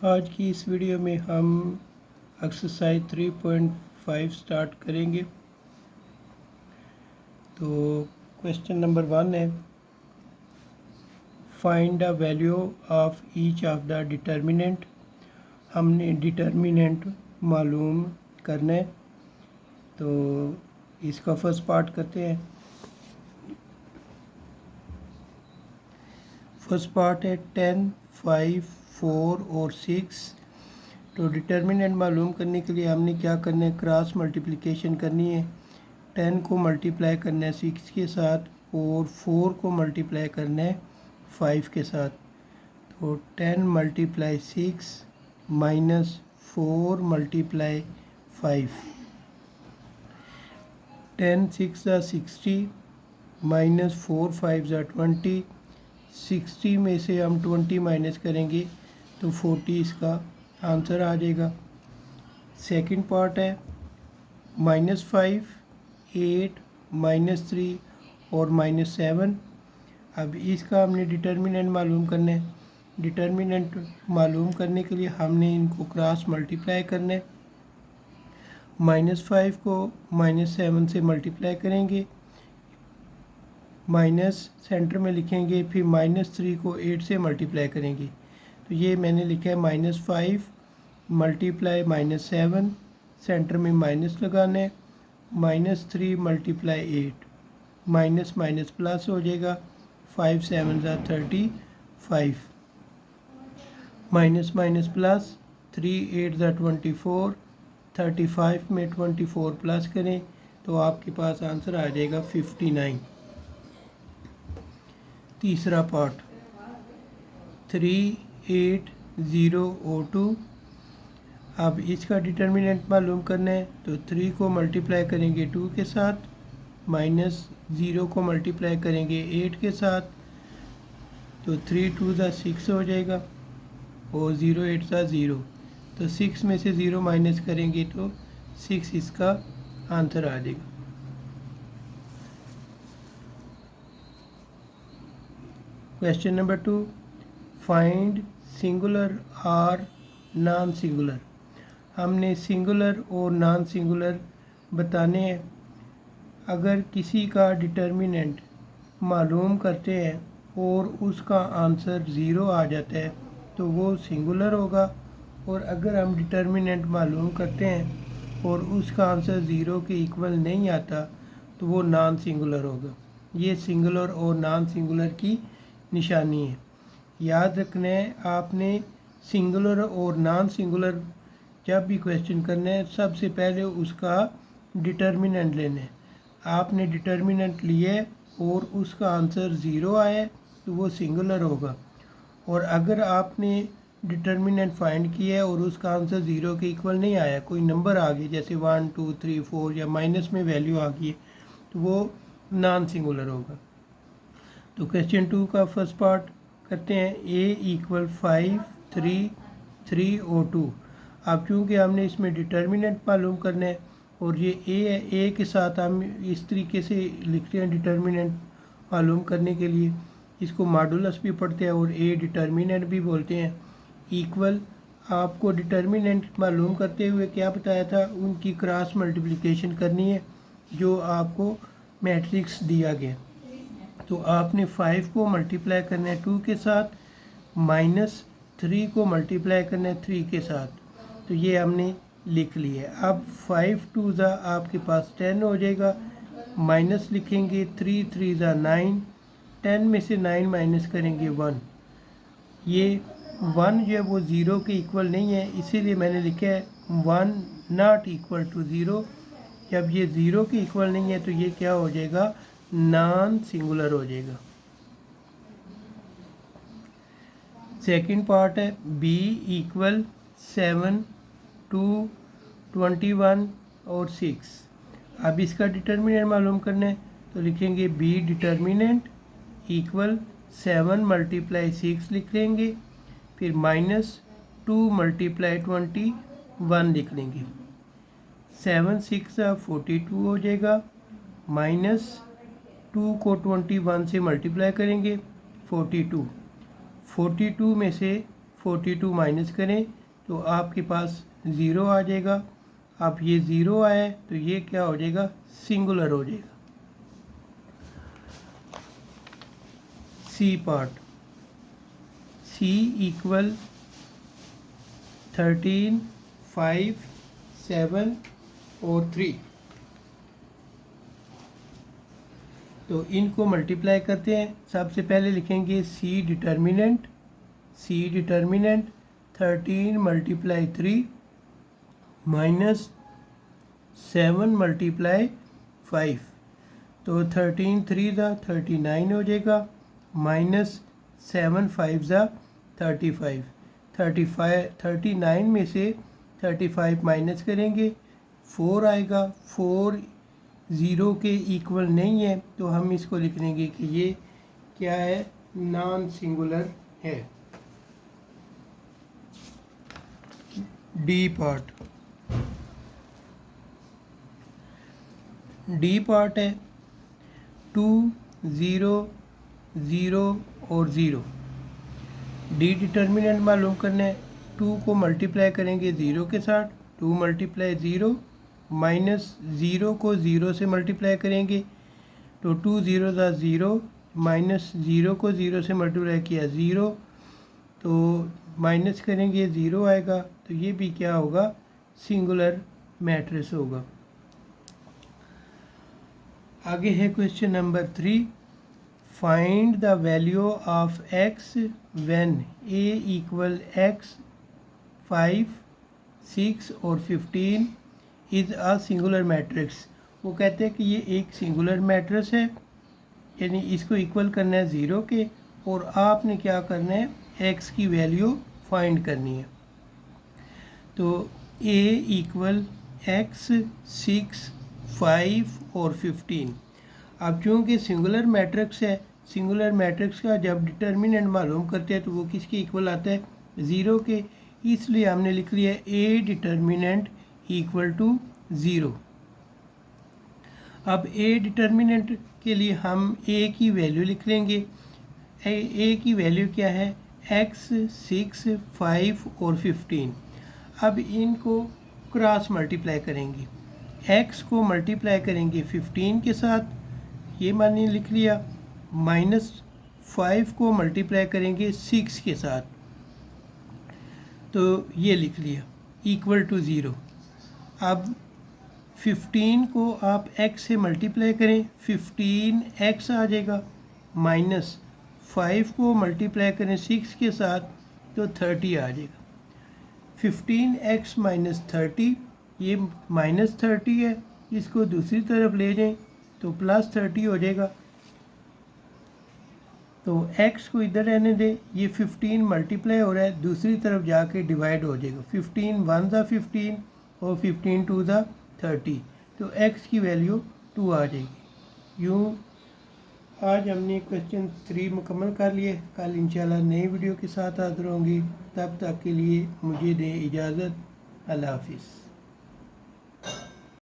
आज की इस वीडियो में हम एक्सरसाइज 3.5 स्टार्ट करेंगे। तो क्वेश्चन नंबर 1 है, find the value of each of the determinant. हमने डिटर्मिनेंट मालूम करना है। तो इसका फर्स्ट पार्ट करते हैं। फर्स्ट पार्ट है 10, 5, 4 और 6। तो डिटर्मिनेंट मालूम करने के लिए हमने क्या करना है, क्रॉस मल्टीप्लिकेशन करनी है। 10 को मल्टीप्लाई करना है 6 के साथ और 4 को मल्टीप्लाई करना है 5 के साथ। तो 10 मल्टीप्लाई 6 माइनस 4 मल्टीप्लाई 5। 10 6 ज़ा 60 माइनस 4 5 ज़ा 20। 60 में से हम 20 माइनस करेंगे तो 40 इसका आंसर आ जाएगा। सेकंड पार्ट है -5, 8, -3 और -7। अब इसका हमने डिटर्मिनेंट मालूम करना है। डिटर्मिनेंट मालूम करने के लिए हमने इनको क्रॉस मल्टीप्लाई करना है। -5 को -7 से मल्टीप्लाई करेंगे, माइनस सेंटर में लिखेंगे, फिर -3 को 8 से मल्टीप्लाई करेंगे। तो ये मैंने लिखा है -5 मल्टीप्लाई -7, सेंटर में माइनस लगाना है, -3 मल्टीप्लाई 8, माइनस माइनस प्लस हो जाएगा। 5 7 ज़ा 35, माइनस माइनस प्लस, 3 8 ज़ा 24, 35 में 24 प्लस करें तो आपके पास आंसर आ जाएगा 59। तीसरा पार्ट 38002। अब इसका डिटर्मिनेंट मालूम करना है। तो 3 को मल्टीप्लाई करेंगे 2 के साथ, -0 को मल्टीप्लाई करेंगे 8 के साथ। तो 3 2 ज़ा 6 हो जाएगा और 0 8 ज़ा 0। तो 6 में से 0 माइनस करेंगे तो 6 इसका आंसर आ जाएगा। क्वेश्चन नंबर 2, फाइंड सिंगुलर और नॉन सिंगुलर। हमने सिंगुलर और नॉन सिंगुलर बताने हैं। अगर किसी का डिटर्मिनेंट मालूम करते हैं और उसका आंसर 0 आ जाता है तो वो सिंगुलर होगा, और अगर हम डिटर्मिनेंट मालूम करते हैं और उसका आंसर 0 के इक्वल नहीं आता तो वो नॉन सिंगुलर होगा। ये सिंगुलर और नॉन सिंगुलर की निशानी है। याद रखना है आपने, सिंगुलर और नॉन सिंगुलर जब भी क्वेश्चन करना है सबसे पहले उसका डिटर्मिनेंट लेना है। आपने डिटर्मिनेंट लिए और उसका आंसर 0 आया तो वो सिंगुलर होगा, और अगर आपने डिटर्मिनेंट फाइंड किया है और उसका आंसर 0 के इक्वल नहीं आया, कोई नंबर आ गया जैसे 1 2 3 4 या माइनस में वैल्यू आ गई, तो वो नॉन सिंगुलर होगा। तो क्वेश्चन 2 का फर्स्ट पार्ट करते हैं। a = 5 3 3 और 2। अब चूँकि हमने इसमें डिटर्मिनेंट मालूम करना है और ये a है, a के साथ हम इस तरीके से लिखते हैं डिटर्मिनेंट मालूम करने के लिए। इसको मॉडुलस भी पढ़ते हैं और a डिटर्मिनेंट भी बोलते हैं। इक्वल आपको डिटर्मिनेंट मालूम करते हुए क्या बताया था, उनकी क्रॉस मल्टीप्लिकेशन करनी है जो आपको मैट्रिक्स दिया गया। तो आपने 5 को मल्टीप्लाई करना है 2 के साथ, -3 को मल्टीप्लाई करना है 3 के साथ। तो ये हमने लिख लिया है। अब 5 2 ज़ा आपके पास 10 हो जाएगा, माइनस लिखेंगे 3 3 ज़ा 9, 10 में से 9 माइनस करेंगे 1। ये 1 जो है वो 0 के इक्वल नहीं है, इसीलिए मैंने लिखा है 1 नॉट इक्वल टू 0। जब ये 0 के इक्वल नहीं है तो ये क्या हो जाएगा, नॉन सिंगुलर हो जाएगा। सेकंड पार्ट है b = 7 2 21 और 6। अब इसका डिटर्मिनेंट मालूम करना है तो लिखेंगे b डिटर्मिनेंट = 7 × 6 लिख लेंगे, फिर -2 × 21 लिख लेंगे। 7 6 ज़ा 42 हो जाएगा, -2 को 21 से मल्टीप्लाई करेंगे 42। 42 में से 42 माइनस करें तो आपके पास 0 आ जाएगा। अब ये 0 आया तो ये क्या हो जाएगा, सिंगुलर हो जाएगा। सी पार्ट, सी इक्वल 13, 5, 7 और 3। तो इनको मल्टीप्लाई करते हैं। सबसे पहले लिखेंगे सी डिटर्मिनेंट, 13 मल्टीप्लाई 3 माइनस 7 मल्टीप्लाई 5। तो 13 3 ज़ा 39 हो जाएगा, माइनस 7 5 ज़ा 35। 39 में से 35 माइनस करेंगे, 4 आएगा। 4 ज़ीरो के इक्वल नहीं है तो हम इसको लिख लेंगे कि ये क्या है, नॉन सिंगुलर है। डी पार्ट, डी पार्ट है 2, 0, 0 और 0। डी डिटर्मिनेंट मालूम करना है। 2 को मल्टीप्लाई करेंगे 0 के साथ, 2 मल्टीप्लाई 0, माइनस 0 को 0 से मल्टीप्लाई करेंगे तो 2 0 ज़ा 0, माइनस 0 को 0 से मल्टीप्लाई किया 0, तो माइनस करेंगे 0 आएगा। तो ये भी क्या होगा, सिंगुलर मैट्रिक्स होगा। आगे है question number 3, find the value of x when a equal x 5, 6 और 15 इज़ अ सिंगुलर मैट्रिक्स। वो कहते हैं कि ये एक सिंगुलर मैट्रिक्स है, यानी इसको इक्वल करना है 0 के, और आपने क्या करना है, x की वैल्यू फाइंड करनी है। तो a इक्वल x 6, 5 और 15। अब चूँकि सिंगुलर मैट्रिक्स है, सिंगुलर मैट्रिक्स का जब डिटर्मिनेंट मालूम करते हैं तो वो किसके इक्वल आता है, 0 के, इसलिए हमने लिख लिया a डिटर्मिनेंट इक्वल टू 0। अब a डिटर्मिनेंट के लिए हम a की वैल्यू लिख लेंगे। a की वैल्यू क्या है, x 6, 5 और 15। अब इनको क्रॉस मल्टीप्लाई करेंगे, x को मल्टीप्लाई करेंगे 15 के साथ, ये मानिए लिख लिया, माइनस 5 को मल्टीप्लाई करेंगे 6 के साथ, तो ये लिख लिया, इक्वल टू 0। अब 15 को आप x से मल्टीप्लाई करें, 15x आ जाएगा, माइनस 5 को मल्टीप्लाई करें 6 के साथ तो 30 आ जाएगा। 15x माइनस 30, ये माइनस 30 है, इसको दूसरी तरफ ले जाएं तो प्लस 30 हो जाएगा। तो x को इधर रहने दें, ये 15 मल्टीप्लाई हो रहा है, दूसरी तरफ जाके डिवाइड हो जाएगा। 15 1 ज़ा 15 और 15 2 ज़ा 30, तो x की वैल्यू 2 आ जाएगी। यूँ आज हमने क्वेश्चन 3 मुकम्मल कर लिए। कल इंशाल्लाह नई वीडियो के साथ हाज़िर होंगे। तब तक के लिए मुझे दें इजाज़त। अल्लाह हाफिज़।